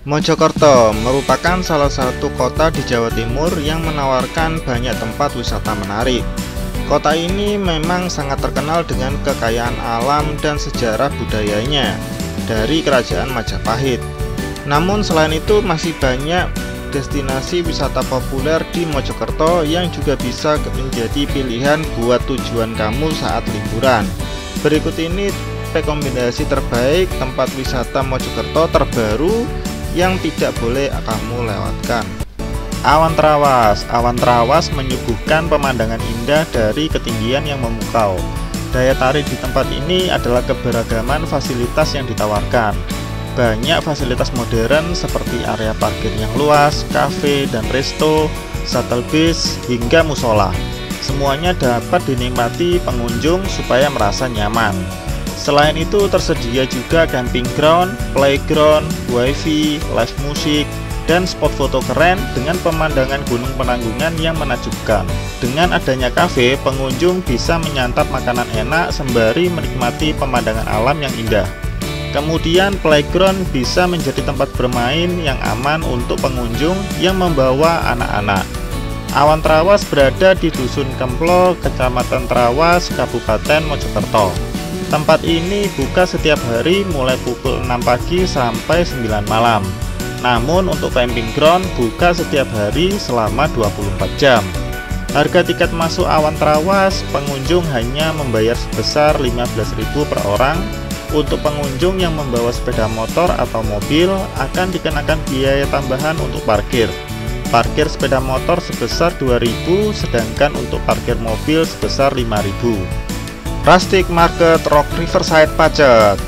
Mojokerto merupakan salah satu kota di Jawa Timur yang menawarkan banyak tempat wisata menarik. Kota ini memang sangat terkenal dengan kekayaan alam dan sejarah budayanya dari Kerajaan Majapahit. Namun selain itu masih banyak destinasi wisata populer di Mojokerto yang juga bisa menjadi pilihan buat tujuan kamu saat liburan. Berikut ini rekomendasi terbaik tempat wisata Mojokerto terbaru yang tidak boleh kamu lewatkan. Awan Trawas. Awan Trawas menyuguhkan pemandangan indah dari ketinggian yang memukau. Daya tarik di tempat ini adalah keberagaman fasilitas yang ditawarkan. Banyak fasilitas modern seperti area parkir yang luas, kafe dan resto, shuttle bus, hingga musola. Semuanya dapat dinikmati pengunjung supaya merasa nyaman. Selain itu tersedia juga camping ground, playground, wifi, live musik, dan spot foto keren dengan pemandangan Gunung Penanggungan yang menakjubkan. Dengan adanya kafe, pengunjung bisa menyantap makanan enak sembari menikmati pemandangan alam yang indah. Kemudian playground bisa menjadi tempat bermain yang aman untuk pengunjung yang membawa anak-anak. Awan Trawas berada di Dusun Kemplo, Kecamatan Trawas, Kabupaten Mojokerto. Tempat ini buka setiap hari mulai pukul 6 pagi sampai 9 malam. Namun untuk camping ground buka setiap hari selama 24 jam. Harga tiket masuk Awan Trawas, pengunjung hanya membayar sebesar 15.000 per orang. Untuk pengunjung yang membawa sepeda motor atau mobil akan dikenakan biaya tambahan untuk parkir. Parkir sepeda motor sebesar 2.000, sedangkan untuk parkir mobil sebesar 5.000. Rustic Market Rock Riverside Pacet.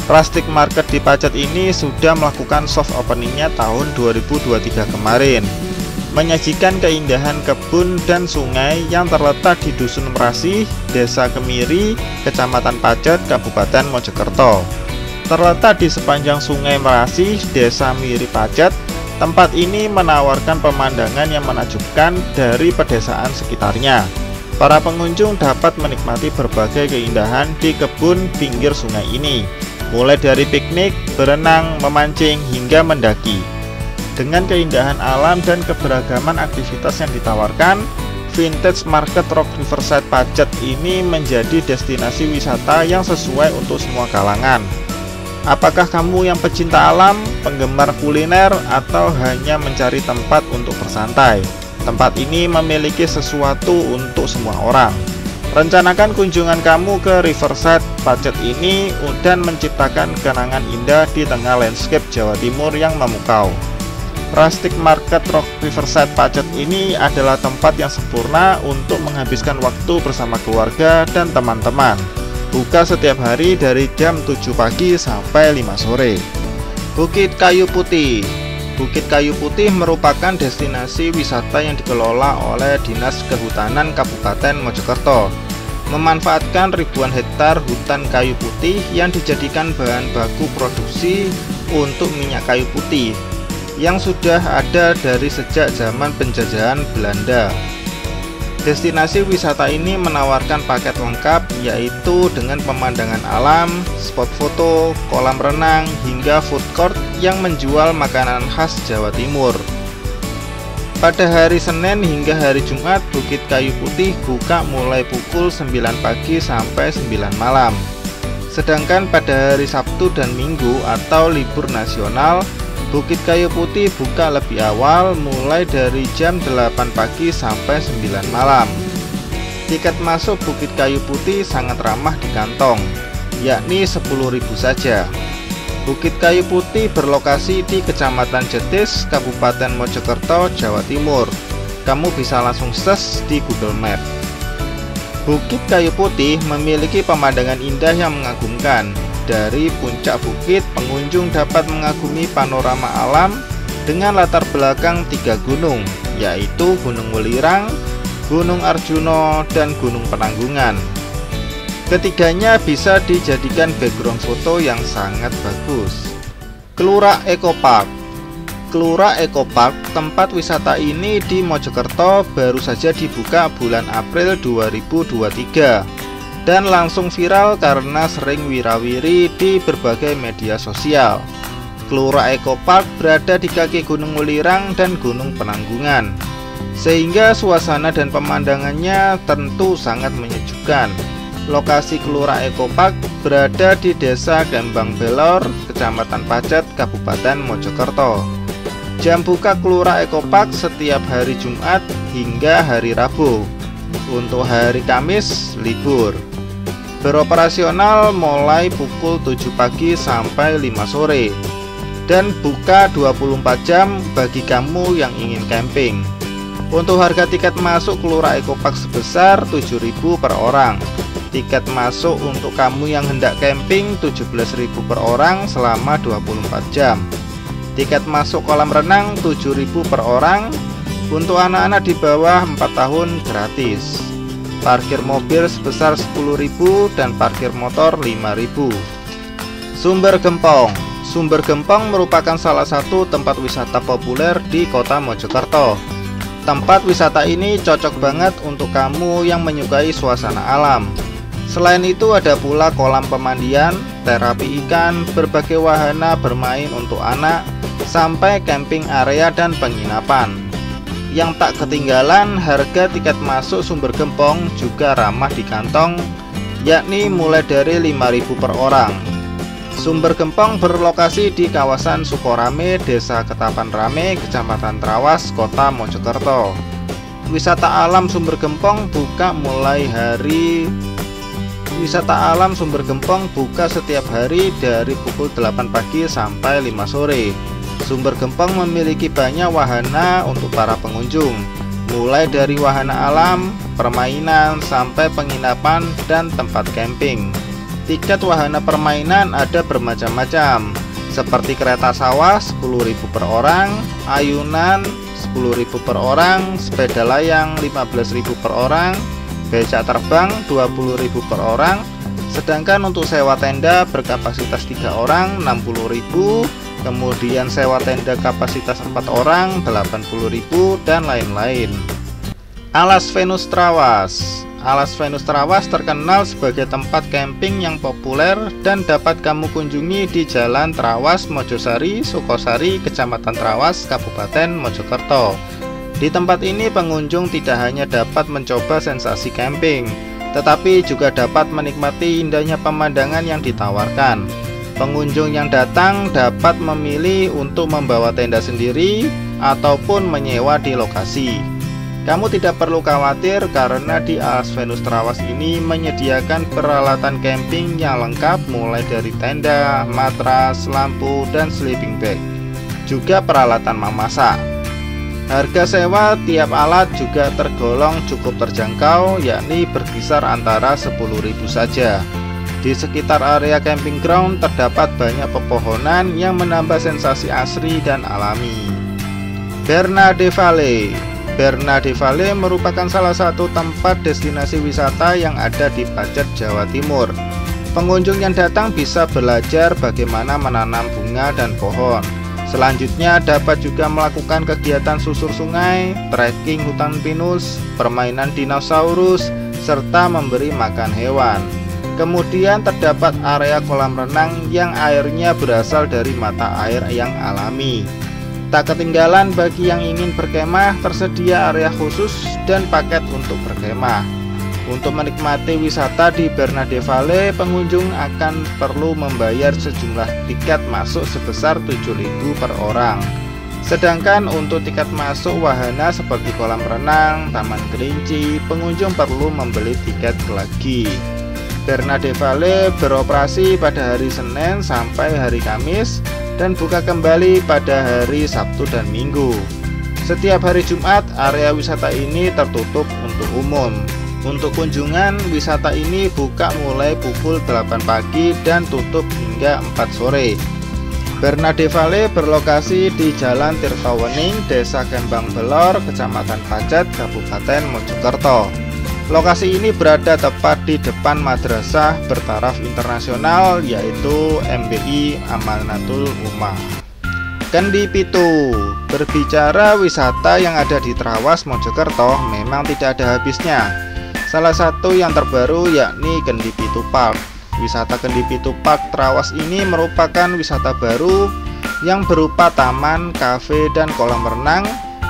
Rustic Market di Pacet ini sudah melakukan soft openingnya tahun 2023 kemarin. Menyajikan keindahan kebun dan sungai yang terletak di Dusun Merasih, Desa Kemiri, Kecamatan Pacet, Kabupaten Mojokerto. Terletak di sepanjang Sungai Merasih, Desa Miri Pacet, tempat ini menawarkan pemandangan yang menakjubkan dari pedesaan sekitarnya. Para pengunjung dapat menikmati berbagai keindahan di kebun pinggir sungai ini, mulai dari piknik, berenang, memancing, hingga mendaki. Dengan keindahan alam dan keberagaman aktivitas yang ditawarkan, Vintage Market Rock Riverside Pacet ini menjadi destinasi wisata yang sesuai untuk semua kalangan. Apakah kamu yang pecinta alam, penggemar kuliner, atau hanya mencari tempat untuk bersantai? Tempat ini memiliki sesuatu untuk semua orang. Rencanakan kunjungan kamu ke Riverside Pacet ini dan menciptakan kenangan indah di tengah landscape Jawa Timur yang memukau. Rustic Market Rock Riverside Pacet ini adalah tempat yang sempurna untuk menghabiskan waktu bersama keluarga dan teman-teman. Buka setiap hari dari jam 7 pagi sampai 5 sore. Bukit Kayu Putih. Bukit Kayu Putih merupakan destinasi wisata yang dikelola oleh Dinas Kehutanan Kabupaten Mojokerto. Memanfaatkan ribuan hektar hutan kayu putih yang dijadikan bahan baku produksi untuk minyak kayu putih yang sudah ada dari sejak zaman penjajahan Belanda. Destinasi wisata ini menawarkan paket lengkap, yaitu dengan pemandangan alam, spot foto, kolam renang, hingga food court yang menjual makanan khas Jawa Timur. Pada hari Senin hingga hari Jumat, Bukit Kayu Putih buka mulai pukul 9 pagi sampai 9 malam. Sedangkan pada hari Sabtu dan Minggu atau libur nasional, Bukit Kayu Putih buka lebih awal mulai dari jam 8 pagi sampai 9 malam. Tiket masuk Bukit Kayu Putih sangat ramah di kantong, yakni 10.000 saja. Bukit Kayu Putih berlokasi di Kecamatan Jetis, Kabupaten Mojokerto, Jawa Timur. Kamu bisa langsung search di Google Map. Bukit Kayu Putih memiliki pemandangan indah yang mengagumkan. Dari puncak bukit, pengunjung dapat mengagumi panorama alam dengan latar belakang 3 gunung, yaitu Gunung Welirang, Gunung Arjuno, dan Gunung Penanggungan. Ketiganya bisa dijadikan background foto yang sangat bagus. Kelura Eco Park. Kelura Eco Park, tempat wisata ini di Mojokerto, baru saja dibuka bulan April 2023. Dan langsung viral karena sering wirawiri di berbagai media sosial. Gelora Eco Park berada di kaki Gunung Welirang dan Gunung Penanggungan, sehingga suasana dan pemandangannya tentu sangat menyejukkan. Lokasi Gelora Eco Park berada di Desa Kembang Belor, Kecamatan Pacet, Kabupaten Mojokerto. Jam buka Gelora Eco Park setiap hari Jumat hingga hari Rabu. Untuk hari Kamis libur. Beroperasional mulai pukul 7 pagi sampai 5 sore dan buka 24 jam bagi kamu yang ingin camping. Untuk harga tiket masuk Gelora Eco Park sebesar 7.000 per orang. Tiket masuk untuk kamu yang hendak camping 17.000 per orang selama 24 jam. Tiket masuk kolam renang 7.000 per orang. Untuk anak-anak di bawah 4 tahun gratis. Parkir mobil sebesar 10.000 dan parkir motor 5.000. Sumber Gempong. Sumber Gempong merupakan salah satu tempat wisata populer di kota Mojokerto. Tempat wisata ini cocok banget untuk kamu yang menyukai suasana alam. Selain itu ada pula kolam pemandian, terapi ikan, berbagai wahana bermain untuk anak, sampai camping area dan penginapan. Yang tak ketinggalan, harga tiket masuk Sumber Gempong juga ramah di kantong, yakni mulai dari 5.000 per orang. Sumber Gempong berlokasi di kawasan Sukorame, Desa Ketapan Rame, Kecamatan Trawas, Kota Mojokerto. Wisata alam Sumber Gempong buka setiap hari dari pukul 8 pagi sampai 5 sore. Sumber Gempong memiliki banyak wahana untuk para pengunjung, mulai dari wahana alam, permainan, sampai penginapan dan tempat camping. Tiket wahana permainan ada bermacam-macam, seperti kereta sawah 10.000 per orang, ayunan 10.000 per orang, sepeda layang 15.000 per orang, becak terbang 20.000 per orang. Sedangkan untuk sewa tenda berkapasitas 3 orang 60.000, kemudian sewa tenda kapasitas 4 orang 80.000, dan lain-lain. Alas Venus Trawas. Alas Venus Trawas terkenal sebagai tempat camping yang populer dan dapat kamu kunjungi di Jalan Trawas, Mojosari, Sukosari, Kecamatan Trawas, Kabupaten Mojokerto. Di tempat ini pengunjung tidak hanya dapat mencoba sensasi camping, tetapi juga dapat menikmati indahnya pemandangan yang ditawarkan. Pengunjung yang datang dapat memilih untuk membawa tenda sendiri ataupun menyewa di lokasi. Kamu tidak perlu khawatir karena di Alas Venus Trawas ini menyediakan peralatan camping yang lengkap, mulai dari tenda, matras, lampu, dan sleeping bag, juga peralatan memasak. Harga sewa tiap alat juga tergolong cukup terjangkau, yakni berkisar antara 10.000 saja. Di sekitar area camping ground terdapat banyak pepohonan yang menambah sensasi asri dan alami. Bernade Valley. Bernade Valley merupakan salah satu tempat destinasi wisata yang ada di Pacet, Jawa Timur. Pengunjung yang datang bisa belajar bagaimana menanam bunga dan pohon. Selanjutnya dapat juga melakukan kegiatan susur sungai, trekking hutan pinus, permainan dinosaurus, serta memberi makan hewan. Kemudian terdapat area kolam renang yang airnya berasal dari mata air yang alami. Tak ketinggalan bagi yang ingin berkemah, tersedia area khusus dan paket untuk berkemah. Untuk menikmati wisata di Bernade Valley, pengunjung akan perlu membayar sejumlah tiket masuk sebesar 7.000 per orang. Sedangkan untuk tiket masuk wahana seperti kolam renang, taman kelinci, pengunjung perlu membeli tiket lagi. Bernade Valley beroperasi pada hari Senin sampai hari Kamis dan buka kembali pada hari Sabtu dan Minggu. Setiap hari Jumat, area wisata ini tertutup untuk umum. Untuk kunjungan, wisata ini buka mulai pukul 8 pagi dan tutup hingga 4 sore. Bernade Valley berlokasi di Jalan Tirtawening, Desa Kembang Belor, Kecamatan Pacet, Kabupaten Mojokerto. Lokasi ini berada tepat di depan madrasah bertaraf internasional, yaitu MBI Amanatul Ummah. Kendi Pitu. Berbicara wisata yang ada di Trawas, Mojokerto memang tidak ada habisnya. Salah satu yang terbaru yakni Kendi Pitu Park. Wisata Kendi Pitu Park Trawas ini merupakan wisata baru yang berupa taman, kafe, dan kolam renang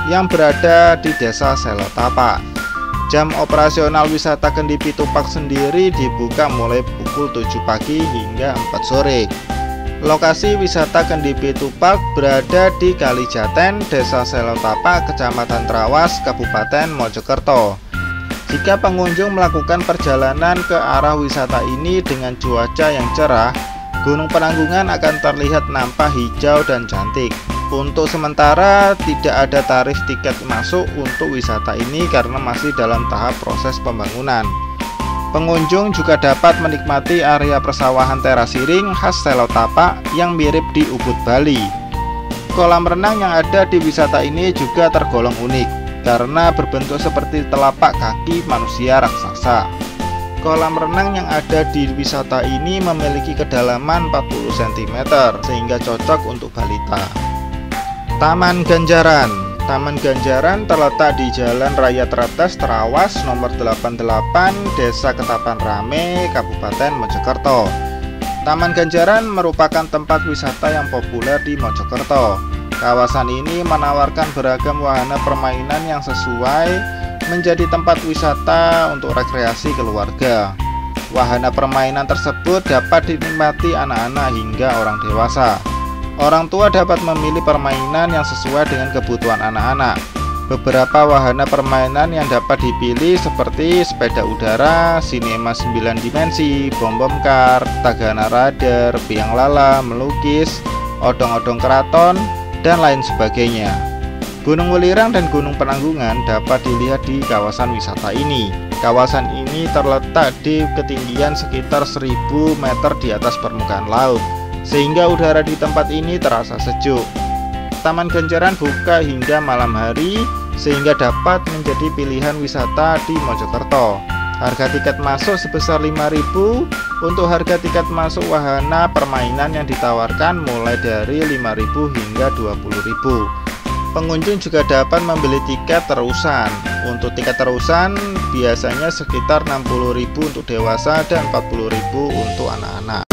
yang berada di Desa Selotapa. Jam operasional wisata Candi Pitupak sendiri dibuka mulai pukul 7 pagi hingga 4 sore. Lokasi wisata Candi Pitupak berada di Kalijaten, Desa Selotapa, Kecamatan Trawas, Kabupaten Mojokerto. Jika pengunjung melakukan perjalanan ke arah wisata ini dengan cuaca yang cerah, Gunung Penanggungan akan terlihat nampak hijau dan cantik. Untuk sementara tidak ada tarif tiket masuk untuk wisata ini karena masih dalam tahap proses pembangunan. Pengunjung juga dapat menikmati area persawahan terasiring khas Selotapa yang mirip di Ubud, Bali. Kolam renang yang ada di wisata ini juga tergolong unik karena berbentuk seperti telapak kaki manusia raksasa. Kolam renang yang ada di wisata ini memiliki kedalaman 40 cm sehingga cocok untuk balita. Taman Ganjaran. Taman Ganjaran terletak di Jalan Raya Tretes, Trawas, nomor 88, Desa Ketapang Rame, Kabupaten Mojokerto. Taman Ganjaran merupakan tempat wisata yang populer di Mojokerto. Kawasan ini menawarkan beragam wahana permainan yang sesuai menjadi tempat wisata untuk rekreasi keluarga. Wahana permainan tersebut dapat dinikmati anak-anak hingga orang dewasa. Orang tua dapat memilih permainan yang sesuai dengan kebutuhan anak-anak. Beberapa wahana permainan yang dapat dipilih seperti sepeda udara, sinema 9 dimensi, bom-bom kar, tagana radar, biang lala, melukis, odong-odong keraton, dan lain sebagainya. Gunung Welirang dan Gunung Penanggungan dapat dilihat di kawasan wisata ini. Kawasan ini terletak di ketinggian sekitar 1000 meter di atas permukaan laut, sehingga udara di tempat ini terasa sejuk. Taman Ganjaran buka hingga malam hari sehingga dapat menjadi pilihan wisata di Mojokerto. Harga tiket masuk sebesar 5.000. Untuk harga tiket masuk wahana permainan yang ditawarkan mulai dari 5.000 hingga 20.000. Pengunjung juga dapat membeli tiket terusan. Untuk tiket terusan biasanya sekitar 60.000 untuk dewasa dan 40.000 untuk anak-anak.